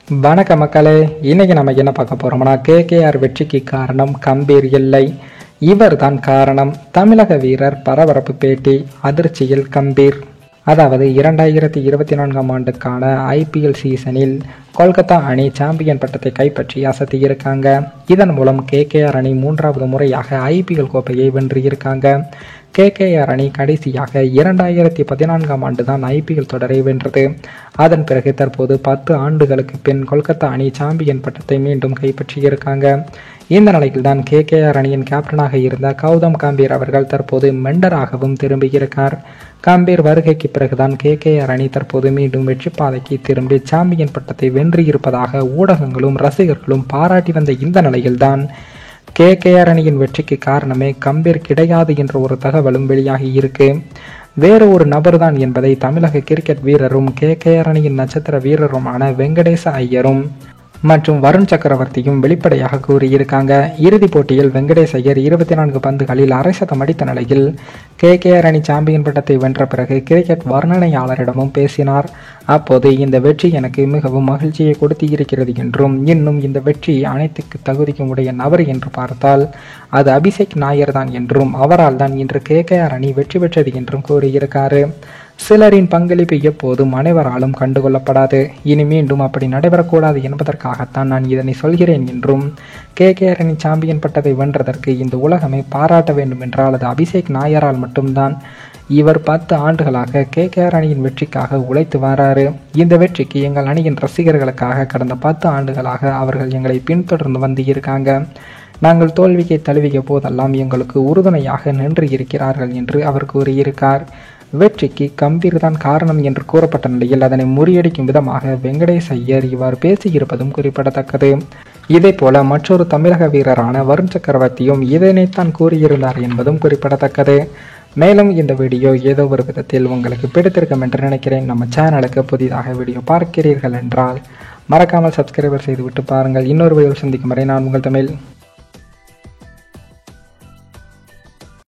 வணக்க மக்களே, இன்னைக்கு நம்ம என்ன பார்க்க போறோம்னா, கேகேஆர் வெற்றிக்கு காரணம் கம்பீர் இல்லை, இவர் தான் காரணம். தமிழக வீரர் பரபரப்பு பேட்டி, அதிர்ச்சியில் கம்பீர். அதாவது 2024ஆம் ஆண்டுக்கான ஐபிஎல் சீசனில் கொல்கத்தா அணி சாம்பியன் பட்டத்தை கைப்பற்றி அசத்தியிருக்காங்க. இதன் மூலம் கேகேஆர் அணி 3வது முறையாக ஐபிஎல் கோப்பையை வென்றிருக்காங்க. கேகேஆர் அணி கடைசியாக 2014ஆம் ஆண்டு தான் ஐபிஎல் தொடரை வென்றது. அதன் பிறகு தற்போது 10 ஆண்டுகளுக்கு பின் கொல்கத்தா அணி சாம்பியன் பட்டத்தை மீண்டும் கைப்பற்றியிருக்காங்க. இந்த நிலையில் தான் கேகேஆர் அணியின் கேப்டனாக இருந்த கௌதம் கம்பீர் அவர்கள் தற்போது மெண்டராகவும் திரும்பியிருக்கார். கம்பீர் வருகைக்கு பிறகுதான் கேகேஆர் அணி தற்போது மீண்டும் வெற்றி பாதைக்கு திரும்பி சாம்பியன் பட்டத்தை வென்றியிருப்பதாக ஊடகங்களும் ரசிகர்களும் பாராட்டி வந்த இந்த நிலையில்தான் கேகேஆர் அணியின் வெற்றிக்கு காரணமே கம்பீர் கிடையாது என்ற ஒரு தகவலும் வெளியாகி இருக்கு. வேறு ஒரு நபர் தான் என்பதை தமிழக கிரிக்கெட் வீரரும் கேகேஆர் அணியின் நட்சத்திர வீரருமான வெங்கடேச ஐயரும் மற்றும் வருண் சக்கரவர்த்தியும் வெளிப்படையாக கூறியிருக்காங்க. இறுதிப் போட்டியில் வெங்கடேஷ் ஐயர் 24 பந்துகளில் அரை சதம் அடித்த நிலையில் கேகேஆர் அணி சாம்பியன் பட்டத்தை வென்ற பிறகு கிரிக்கெட் வர்ணனையாளரிடமும் பேசினார். அப்போது இந்த வெற்றி எனக்கு மிகவும் மகிழ்ச்சியை கொடுத்து இருக்கிறது என்றும், இன்னும் இந்த வெற்றி அனைத்துக்கு தகுதிக்கும் உடைய நபர் என்று பார்த்தால் அது அபிஷேக் நாயர் தான் என்றும், அவரால் தான் இன்று கேகேஆர் அணி வெற்றி பெற்றது என்றும் கூறியிருக்காரு. சிலரின் பங்களிப்பு எப்போதும் அனைவராலும் கண்டுகொள்ளப்படாது, இனி மீண்டும் அப்படி நடைபெறக்கூடாது என்பதற்காகத்தான் நான் இதனை சொல்கிறேன் என்றும், கேகேஆர் அணி சாம்பியன் பட்டத்தை வென்றதற்கு இந்த உலகமே பாராட்ட வேண்டும் என்றால் அது அபிஷேக் நாயரால் மட்டும்தான். இவர் 10 ஆண்டுகளாக கேகேஆர் அணியின் வெற்றிக்காக உழைத்து வராரு. இந்த வெற்றிக்கு எங்கள் அணியின் ரசிகர்களுக்காக கடந்த 10 ஆண்டுகளாக அவர்கள் எங்களை பின்தொடர்ந்து வந்து இருக்காங்க. நாங்கள் தோல்வியை தழுவிய போதெல்லாம் எங்களுக்கு உறுதுணையாக நின்று இருக்கிறார்கள் என்று அவர் கூறியிருக்கார். வெற்றிக்கு கம்பீர் தான் காரணம் என்று கூறப்பட்ட நிலையில் அதனை முறியடிக்கும் விதமாக வெங்கடேஷ் ஐயர் இவ்வாறு பேசியிருப்பதும் குறிப்பிடத்தக்கது. இதே போல மற்றொரு தமிழக வீரரான வருண் சக்கரவர்த்தியும் இதனைத்தான் கூறியிருந்தார் என்பதும் குறிப்பிடத்தக்கது. மேலும் இந்த வீடியோ ஏதோ ஒரு விதத்தில் உங்களுக்கு பிடித்திருக்கும் என்று நினைக்கிறேன். நம்ம சேனலுக்கு புதிதாக வீடியோ பார்க்கிறீர்கள் என்றால் மறக்காமல் சப்ஸ்கிரைபர் செய்துவிட்டு பாருங்கள். இன்னொரு வீடியோ சந்திக்கும் வரை நான் உங்கள் தமிழ்.